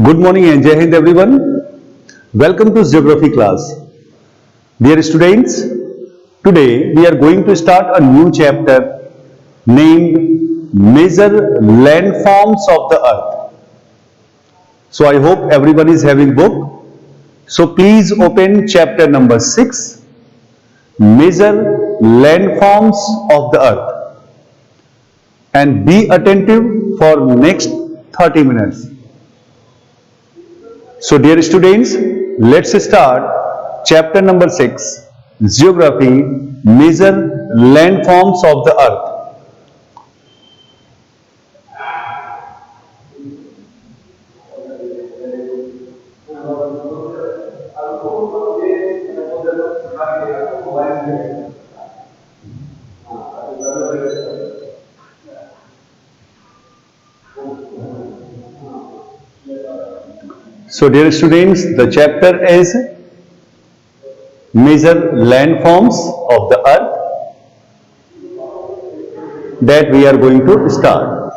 Good morning and Jai Hind everyone. Welcome to Geography class. Dear students, today we are going to start a new chapter named Major Landforms of the Earth. So I hope everyone is having book. So please open chapter number 6, Major Landforms of the Earth, and be attentive for next 30 minutes. So dear students, let's start chapter number 6, Geography, Major Landforms of the Earth. So dear students, the chapter is Major Landforms of the Earth that we are going to start.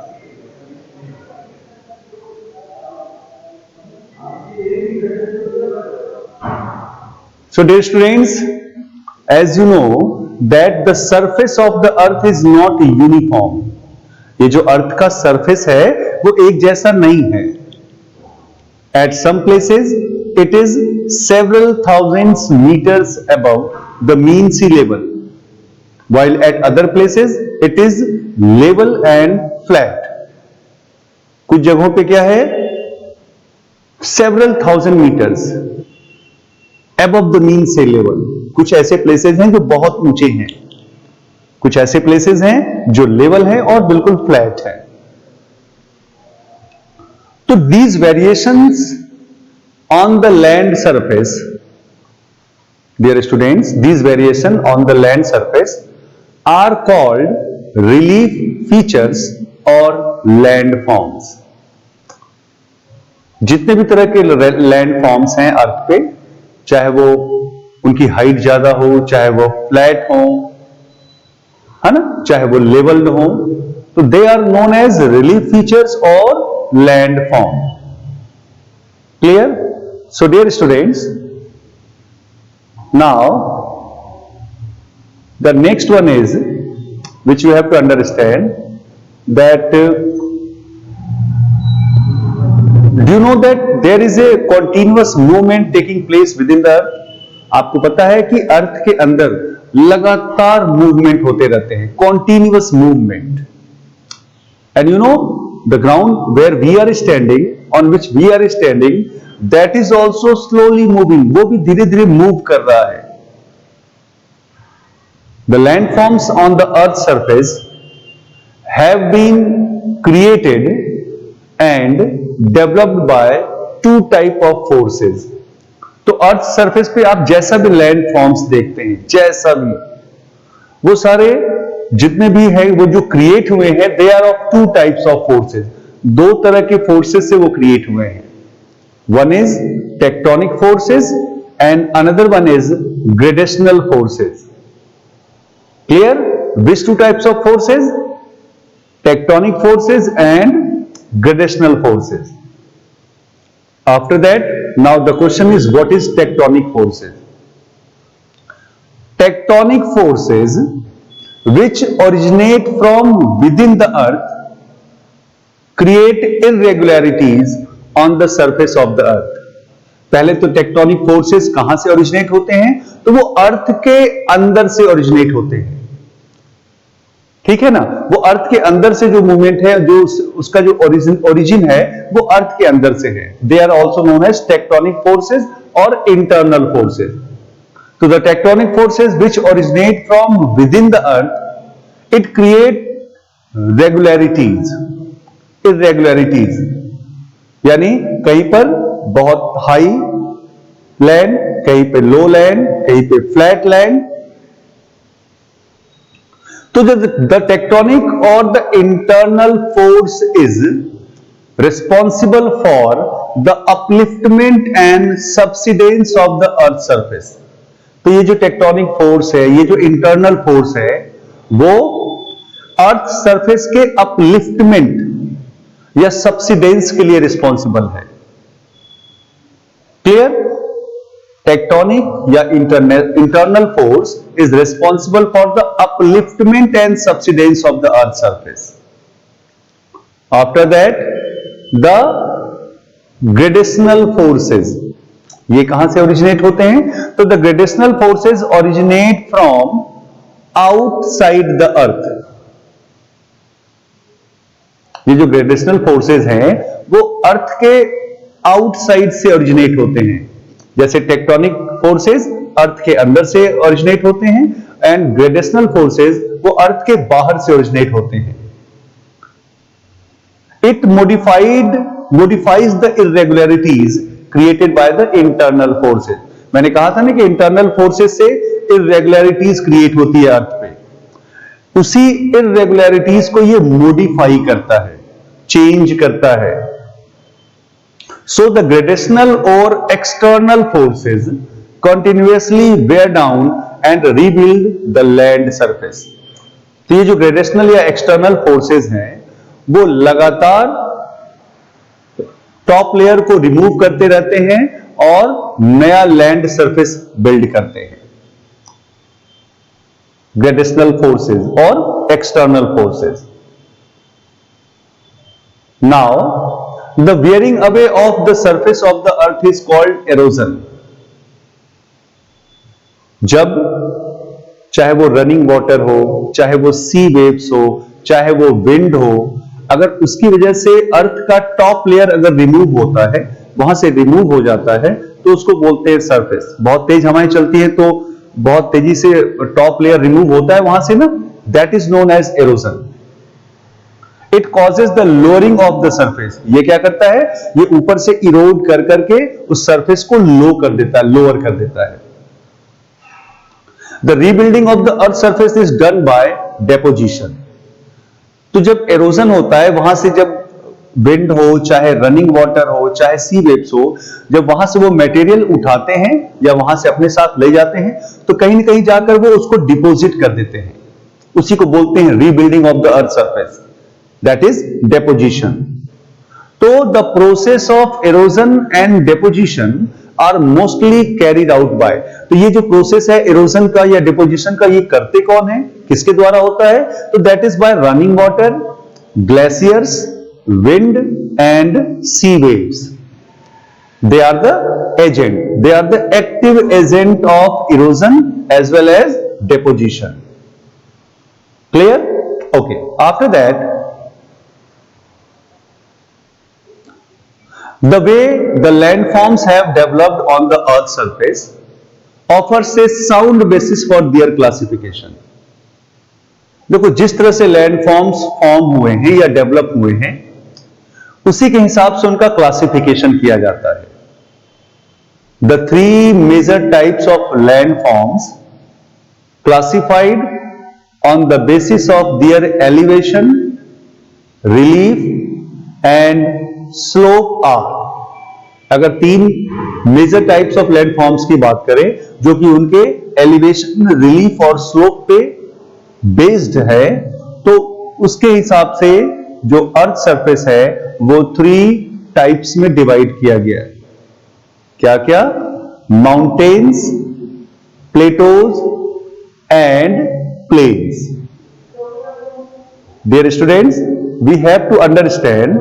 So dear students, as you know that the surface of the earth is not uniform. ये जो अर्थ का surface है वो एक जैसा नहीं है. At some places, it is several thousands meters above the mean sea level, while at other places, it is level and flat. कुछ जगहों पे क्या है? Several thousand meters above the mean sea level. कुछ ऐसे places हैं जो बहुत ऊंचे हैं, कुछ ऐसे places हैं जो level है और बिल्कुल flat है. So these variations on the land surface, dear students, these variations on the land surface are called relief features or landforms. जितने भी तरह के landforms हैं अर्थ पे, चाहे वो उनकी हाइट ज्यादा हो, चाहे वो फ्लैट हो, है ना, चाहे वो लेवल्ड हो, तो they are known as relief features और landform. Clear? So dear students, now the next one is which you have to understand that do you know that there is a continuous movement taking place within the earth? आपको पता है कि अर्थ के अंदर लगातार movement होते रहते हैं, continuous movement. And you know the ground where we are standing, on which we are standing, that is also slowly moving. वो भी धीरे धीरे मूव कर रहा है. The landforms on the earth's surface have been created and developed by two type of forces. तो earth surface पे आप जैसा भी लैंडफॉर्म्स देखते हैं, जैसा भी, वो सारे जितने भी हैं वो जो क्रिएट हुए हैं, they are of two types of forces. दो तरह के फोर्सेस से वो क्रिएट हुए हैं. One is tectonic forces and another one is gradational forces. Clear? Which two types of forces? Tectonic forces and gradational forces. After that, now the question is, what is tectonic forces? Tectonic forces which originate from within the earth create irregularities on the surface of the earth. पहले तो tectonic forces कहां से originate होते हैं? तो वो अर्थ के अंदर से ओरिजिनेट होते हैं. ठीक है ना? वो अर्थ के अंदर से जो मूवमेंट है, जो उसका जो ओरिजिन है, वो अर्थ के अंदर से है. They are also known as tectonic forces और इंटरनल फोर्सेस. तो the tectonic forces which originate from within the earth, it create regularities, irregularities, यानी कहीं पर बहुत हाई लैंड, कहीं पे लो लैंड, कहीं पे flat land. So the tectonic or the internal force is responsible for the upliftment and subsidence of the earth surface. तो ये जो टेक्टोनिक फोर्स है, ये जो इंटरनल फोर्स है, वो अर्थ सरफेस के अपलिफ्टमेंट या सबसिडेंस के लिए रिस्पॉन्सिबल है. क्लियर? टेक्टोनिक या internal force is responsible for the upliftment and subsidence of the earth surface. After that the gradational forces, ये कहां से ओरिजिनेट होते हैं? तो the gradational forces originate from outside the earth. ये जो ग्रेडेशनल फोर्सेस हैं वो अर्थ के आउटसाइड से ओरिजिनेट होते हैं. जैसे टेक्टोनिक फोर्सेस अर्थ के अंदर से ओरिजिनेट होते हैं एंड ग्रेडेशनल फोर्सेस वो अर्थ के बाहर से ओरिजिनेट होते हैं. It modifies the irregularities created by the internal forces. मैंने कहा था ना कि इंटरनल फोर्सेस से irregularities क्रिएट होती है अर्थ पे. उसी irregularities को ये मॉडिफाई करता है, चेंज करता है. So the gradational or external forces continuously wear down and rebuild the land surface. तो ये जो ग्रेडेशनल या एक्सटर्नल फोर्सेस हैं वो लगातार टॉप लेयर को रिमूव करते रहते हैं और नया लैंड सरफेस बिल्ड करते हैं. ग्रेडेशनल फोर्सेस और external forces. Now the wearing away of the surface of the earth is called halogen. जब चाहे वो रनिंग वाटर हो, चाहे वो सी वेव्स हो, चाहे वो विंड हो, अगर उसकी वजह से अर्थ का टॉप लेयर अगर रिमूव होता है, वहां से रिमूव हो जाता है, तो उसको बोलते हैं सरफेस. बहुत तेज हवाएं चलती हैं तो बहुत तेजी से टॉप लेयर रिमूव होता है वहां से ना, that is known as erosion. It causes the lowering of the surface. ये क्या करता है? ये ऊपर से इरोड कर करके उस सरफेस को लो कर देता है, लोअर कर देता है. The rebuilding of the earth surface is done by deposition. तो जब एरोजन होता है, वहां से जब विंड हो, चाहे रनिंग वाटर हो, चाहे सी वेव्स हो, जब वहां से वो मटेरियल उठाते हैं या वहां से अपने साथ ले जाते हैं, तो कहीं ना कहीं जाकर वो उसको डिपॉजिट कर देते हैं. उसी को बोलते हैं rebuilding of the earth surface, that is deposition. तो the process of erosion and deposition are mostly carried out by. तो ये जो प्रोसेस है एरोजन का या डिपोजिशन का, ये करते कौन है, किसके द्वारा होता है? तो that is by running water, glaciers, wind and sea waves. They are the agent. They are the active agent of erosion as well as deposition. Clear? Okay. After that, the way the landforms have developed on the Earth's surface offers a sound basis for their classification. देखो, जिस तरह से landforms form हुए हैं या develop हुए हैं, उसी के हिसाब से उनका क्लासिफिकेशन किया जाता है. The three major types of landforms classified on the basis of their elevation, relief and slope are. अगर तीन मेजर टाइप्स ऑफ लैंडफॉर्म्स की बात करें जो कि उनके एलिवेशन, रिलीफ और स्लोप पे बेस्ड है, तो उसके हिसाब से जो अर्थ सरफेस है वो थ्री टाइप्स में डिवाइड किया गया है. क्या क्या? Mountains, plateaus and plains. Dear students, we have to understand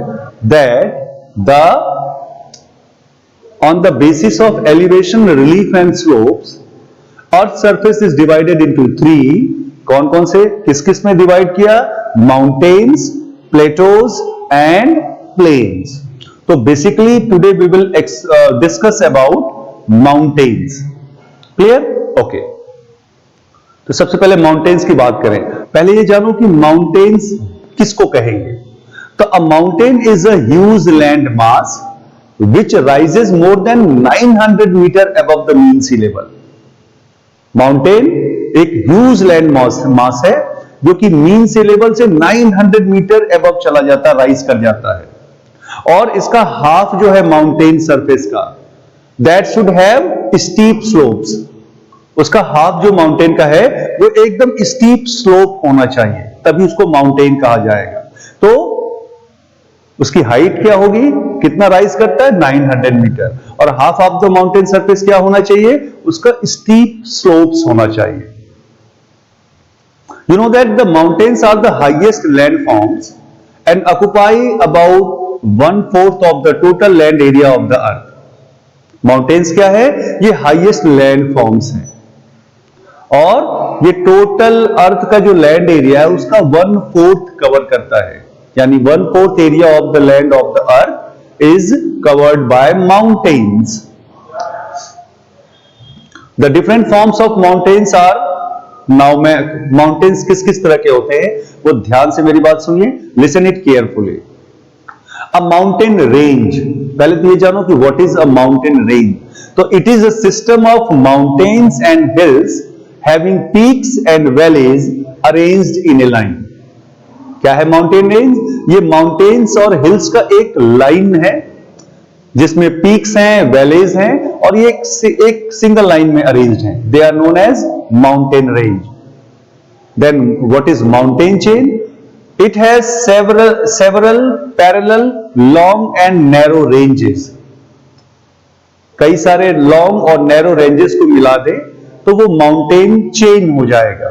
that on the basis of elevation, relief and slopes, earth surface is divided into three. कौन कौन से, किस किस में डिवाइड किया? Mountains, plateaus and plains. तो basically today we will discuss about mountains. Clear? Okay. तो सबसे पहले माउंटेन्स की बात करें. पहले ये जानो कि माउंटेन्स किसको कहेंगे. तो अ mountain is a huge land mass which rises more than 900 meter above the mean sea level. Mountain एक ह्यूज लैंड मास है जो कि मीन सी लेवल से 900 मीटर अबव चला जाता, राइज कर जाता है. और इसका हाफ जो है माउंटेन सरफेस का, that should have steep slopes. उसका हाफ जो माउंटेन का है वो एकदम स्टीप स्लोप होना चाहिए, तभी उसको माउंटेन कहा जाएगा. तो उसकी हाइट क्या होगी? कितना राइज करता है? 900 मीटर। और half of the mountain surface क्या होना चाहिए? उसका स्टीप स्लोप्स होना चाहिए। You know that the mountains are the highest landforms and occupy about 1/4 of the total land area of the earth. Mountains क्या है? ये highest landforms हैं और ये टोटल अर्थ का जो लैंड एरिया है उसका 1/4 कवर करता है, यानी 1/4 area of the land of the earth is covered by mountains. The different forms of mountains are, now मैं माउंटेन्स किस किस तरह के होते हैं वो ध्यान से मेरी बात सुनिए, listen it carefully. A mountain range, पहले तो ये जानो कि what is a mountain range. तो it is a system of mountains and hills having peaks and valleys arranged in a line. क्या है माउंटेन रेंज? ये माउंटेन्स और हिल्स का एक लाइन है जिसमें पीक्स हैं, वैलीज हैं और ये एक सिंगल लाइन में अरेंज्ड हैं। They are known as mountain range. Then what is mountain chain? It has several parallel long and narrow ranges. कई सारे लॉन्ग और नैरो रेंजेस को मिला दे तो वो माउंटेन चेन हो जाएगा।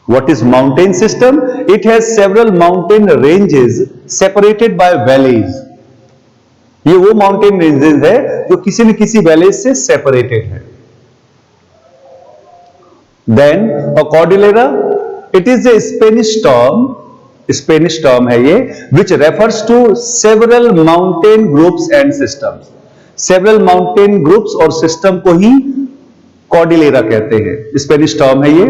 What is mountain system? It has several mountain ranges separated by valleys. ये वो माउंटेन रेंजेस है जो किसी न किसी वैलीज से सेपरेटेड है। Then a cordillera, it is a Spanish term है ये, which refers to several mountain groups and systems. Several mountain groups और system को ही कॉर्डिलेरा कहते हैं, स्पेनिश टर्म है ये।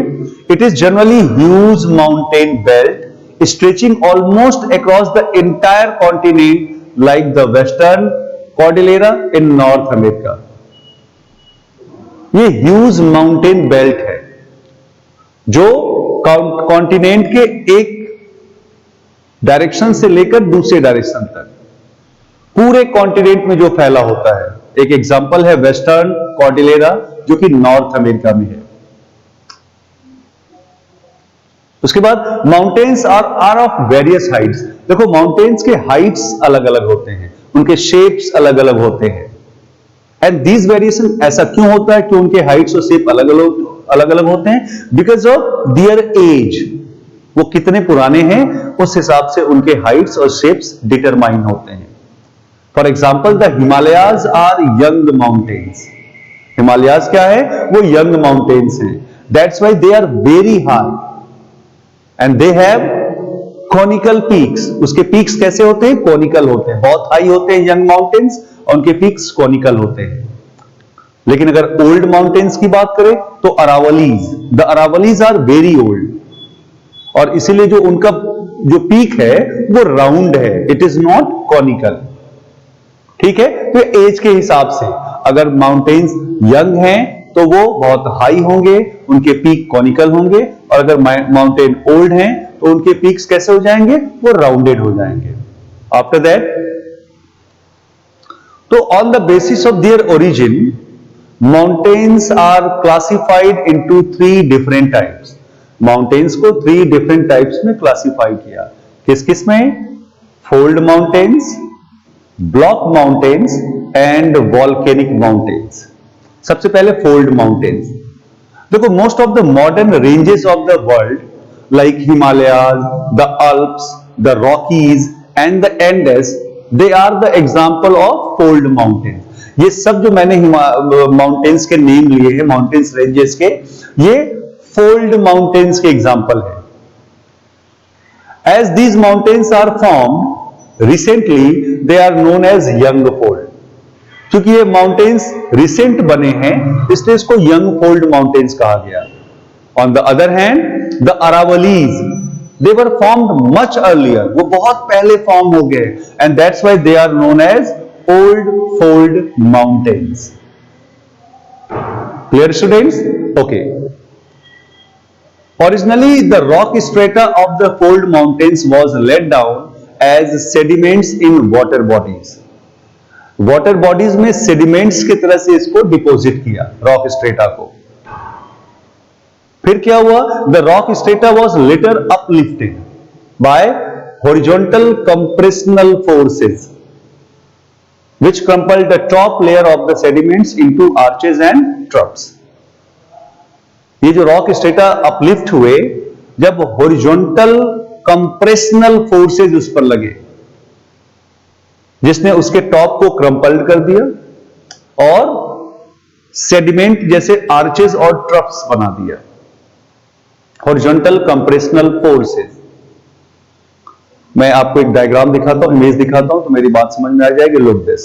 It is generally huge mountain belt stretching almost across the entire continent like the western Cordillera in north America. ये huge mountain belt है जो continent के एक डायरेक्शन से लेकर दूसरे डायरेक्शन तक पूरे कॉन्टिनेंट में जो फैला होता है। एक एग्जांपल है वेस्टर्न कॉर्डिलेरा जो कि नॉर्थ अमेरिका में है। उसके बाद mountains are of various heights. देखो माउंटेन्स के हाइट्स अलग अलग होते हैं, उनके शेप्स अलग अलग होते हैं। एंड दीज वेरिएशन, ऐसा क्यों होता है कि उनके हाइट्स और शेप अलग अलग होते हैं? बिकॉज ऑफ दियर एज, वो कितने पुराने हैं उस हिसाब से उनके हाइट्स और शेप्स डिटरमाइन होते हैं। For example the Himalayas are young mountains. Himalayas क्या है? वो यंग माउंटेन्स हैं। That's why they are very high and they have conical peaks. उसके पीक्स कैसे होते हैं? कॉनिकल होते हैं, बहुत हाई होते हैं यंग माउंटेन्स और उनके पीक्स कॉनिकल होते हैं। लेकिन अगर ओल्ड माउंटेन्स की बात करें तो Aravallis, the Aravallis are very old और इसीलिए जो उनका जो पीक है वो राउंड है, इट इज नॉट कॉनिकल। ठीक है, तो एज के हिसाब से अगर माउंटेन्स यंग हैं तो वो बहुत हाई होंगे, उनके पीक कॉनिकल होंगे, और अगर माउंटेन ओल्ड हैं तो उनके पीक्स कैसे हो जाएंगे? वो राउंडेड हो जाएंगे। आफ्टर दैट, तो on the basis of their origin mountains are classified into 3 different types. Mountains को 3 डिफरेंट टाइप्स में क्लासिफाई किया। किस किस में? Fold mountains, block mountains and volcanic mountains. सबसे पहले फोल्ड माउंटेन्स। देखो most of the modern ranges of the world like Himalayas, the Alps, the Rockies and the Andes, they are the example of fold mountains. ये सब जो मैंने mountains के name लिए हैं, माउंटेन्स रेंजेस के, ये फोल्ड माउंटेन्स के एग्जांपल है। As these mountains are formed recently they are known as young fold। क्योंकि ये माउंटेन्स रिसेंट बने हैं इसलिए इसको यंग फोल्ड माउंटेन्स कहा गया। On the other hand the Aravallis, they were formed much earlier, वो बहुत पहले फॉर्म हो गए and that's why they are known as old fold mountains. Clear students? Okay. Originally the rock strata of the fold mountains was let down as sediments in water bodies। Water bodies में sediments की तरह से इसको deposit किया rock strata को। फिर क्या हुआ? The rock strata was later uplifted bye horizontal compressional forces. which crumpled the top layer of the sediments into arches and troughs. ये जो रॉक स्ट्रेटा अपलिफ्ट हुए जब हॉरिजॉन्टल कंप्रेशनल फोर्सेज उस पर लगे, जिसने उसके टॉप को क्रम्पल्ड कर दिया और सेडिमेंट जैसे आर्चेस और ट्रफ्स बना दिया. Horizontal compressional forces. मैं आपको एक डायग्राम दिखाता हूं, इमेज दिखाता हूं तो मेरी बात समझ में आ जाएगी. Look this.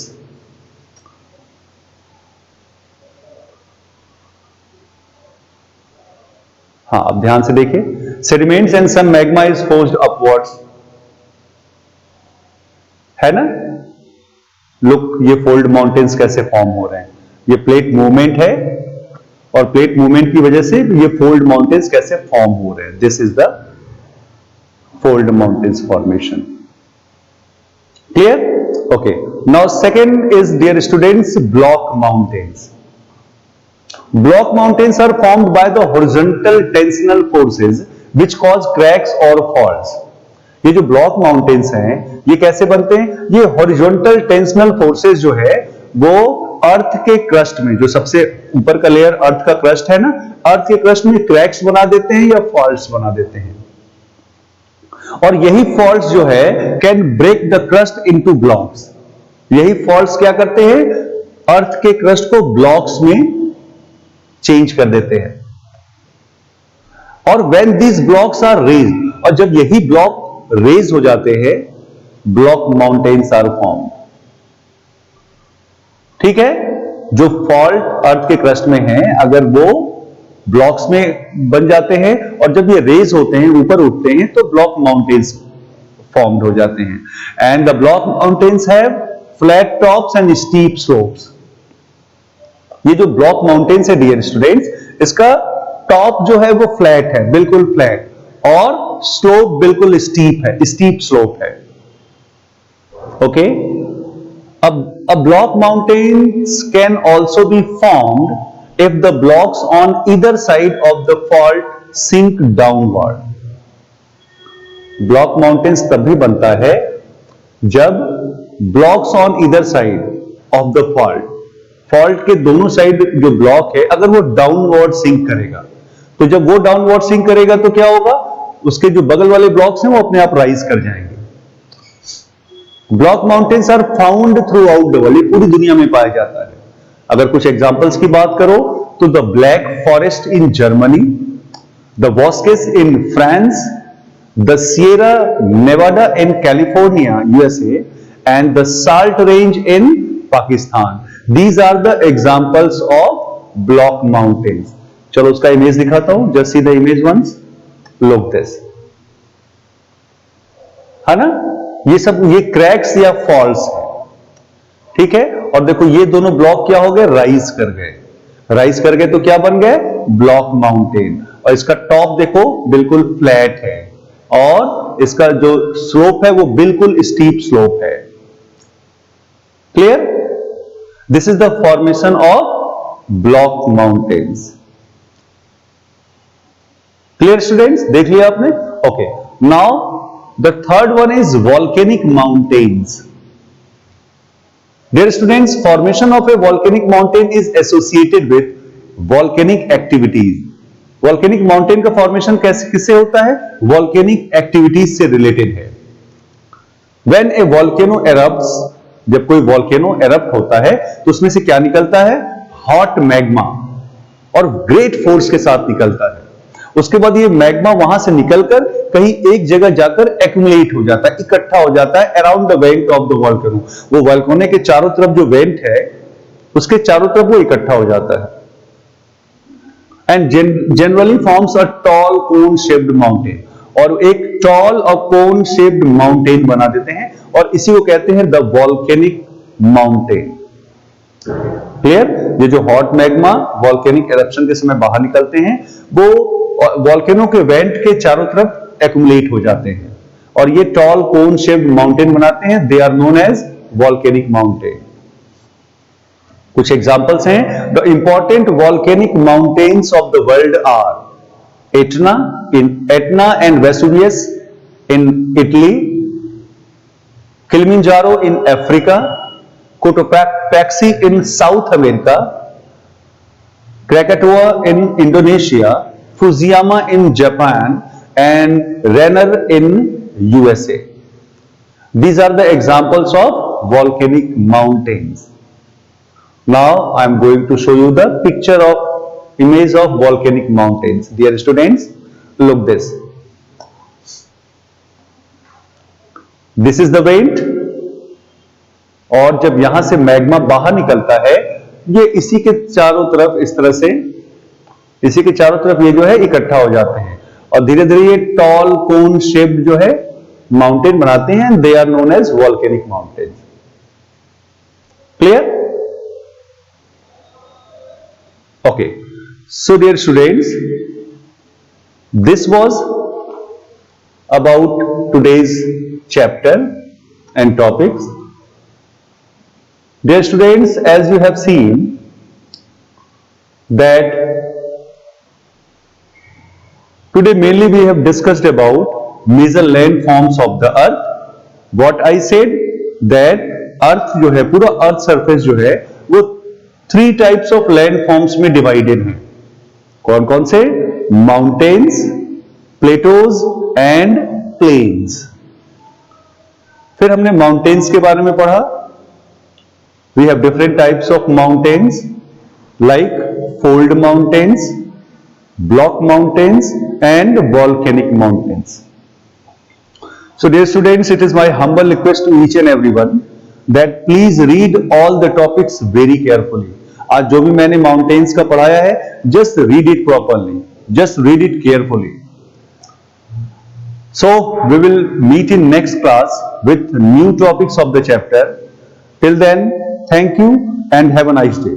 हाँ, अब ध्यान से देखिए. Sediments and some magma is forced upwards, है ना. लुक, ये फोल्ड माउंटेन्स कैसे फॉर्म हो रहे हैं. ये प्लेट मूवमेंट है और प्लेट मूवमेंट की वजह से ये फोल्ड माउंटेन्स कैसे फॉर्म हो रहे हैं. This is the fold mountains formation. Clear? Okay. Now second is, dear students, block mountains. Block mountains are formed by the horizontal tensional forces which cause cracks or faults. ये जो block mountains हैं ये कैसे बनते हैं? ये horizontal tensional forces जो है वो अर्थ के क्रस्ट में, जो सबसे ऊपर का लेयर अर्थ का क्रस्ट है ना, अर्थ के क्रस्ट में क्रैक्स बना देते हैं या फॉल्ट्स बना देते हैं. और यही फॉल्ट्स जो है can break the crust into blocks. यही फॉल्ट्स क्या करते हैं? अर्थ के क्रस्ट को ब्लॉक्स में चेंज कर देते हैं. और when these blocks are raised, और जब यही ब्लॉक रेज हो जाते हैं, ब्लॉक माउंटेन्स आर फॉर्म. ठीक है. जो फॉल्ट अर्थ के क्रस्ट में है, अगर वो ब्लॉक्स में बन जाते हैं और जब ये रेज होते हैं, ऊपर उठते हैं, तो ब्लॉक माउंटेन्स फॉर्म्ड हो जाते हैं. And the block mountains have flat tops and steep slopes. ये जो ब्लॉक माउंटेन्स है डियर स्टूडेंट्स, इसका टॉप जो है वो फ्लैट है, बिल्कुल फ्लैट, और स्लोप बिल्कुल स्टीप है, स्टीप स्लोप है. ओके. अब block mountains can also be formed if the blocks on either side of the fault sink downward. Block mountains तभी बनता है जब blocks on either side of the fault के दोनों साइड जो ब्लॉक है, अगर वो डाउनवर्ड सिंक करेगा, तो जब वो डाउनवर्ड सिंक करेगा तो क्या होगा? उसके जो बगल वाले ब्लॉक्स हैं वो अपने आप राइज कर जाएंगे. Block mountains are found throughout the world. पूरी दुनिया में पाया जाता है. अगर कुछ एग्जांपल्स की बात करो तो the Black Forest in Germany, the बॉस्केस in France, the Sierra Nevada in California USA, and the Salt Range in Pakistan. These are the examples of block mountains. चलो उसका इमेज दिखाता हूं. Just see the image once. Look this. है ना. ये सब ये क्रैक्स या फॉल्स है. ठीक है. और देखो ये दोनों ब्लॉक क्या हो गए? राइज कर गए. राइज कर गए तो क्या बन गए? Block mountain. और इसका टॉप देखो बिल्कुल फ्लैट है और इसका जो स्लोप है वो बिल्कुल स्टीप स्लोप है. Clear? This is the formation of block mountains. Clear students? देख लिया आपने. Okay. Now the third one is volcanic mountains. Dear students, formation of a volcanic mountain is associated with volcanic activities. Volcanic mountain का formation कैसे किससे होता है? Volcanic activities से related है. When a volcano erupts, जब कोई volcano erupt होता है तो उसमें से क्या निकलता है? Hot magma, और great force के साथ निकलता है. उसके बाद ये मैग्मा वहां से निकलकर कहीं एक जगह जाकर एक्यूमुलेट हो जाता है, इकट्ठा हो जाता है around the went of the volcano. वो वॉल्केनो के चारों तरफ जो वेंट है उसके चारों तरफ वो इकट्ठा हो जाता है. And generally forms a tall cone shaped mountain. और एक टॉल और कोन शेप्ड माउंटेन बना देते हैं और इसी को कहते हैं द वॉल्केनिक माउंटेन. क्लियर? ये जो हॉट मैग्मा वॉल्केनिक एरप्शन के समय बाहर निकलते हैं वो वॉल्केनो के वेंट के चारों तरफ एक्यूमुलेट हो जाते हैं और ये टॉल कोन शेप्ड माउंटेन बनाते हैं. They are known as volcanic mountain. कुछ एग्जांपल्स हैं. The important volcanic mountains of the world are Etna and Vesuvius in Italy, Kilimanjaro in Africa, Cotopaxi in South America, Krakatoa in Indonesia, Fujiyama in Japan, and Renner in USA. These are the examples of volcanic mountains. Now I am going to show you the picture of image of volcanic mountains. Dear students, look this. This is the vent, और जब यहां से magma बाहर निकलता है, ये इसी के चारों तरफ इस तरह से, इसी के चारों तरफ ये जो है इकट्ठा हो जाते हैं और धीरे धीरे ये टॉल कोन शेप जो है माउंटेन बनाते हैं. They are known as volcanic mountain. Clear? Okay, so dear students, this was about today's chapter and topics. Dear students, as you have seen that today mainly we have discussed about major landforms of the earth. What I said that earth जो है, पूरा earth surface जो है वो 3 types of land forms में divided हैं. कौन कौन से? Mountains, plateaus and plains. फिर हमने माउंटेन्स के बारे में पढ़ा. We have different types of mountains like fold mountains, block mountains and volcanic mountains. So dear students, it is my humble request to each and everyone that please read all the topics very carefully. आज जो भी मैंने mountains का पढ़ाया है, just read it properly, just read it carefully. So we will meet in next class with new topics of the chapter. Till then, thank you and have a nice day.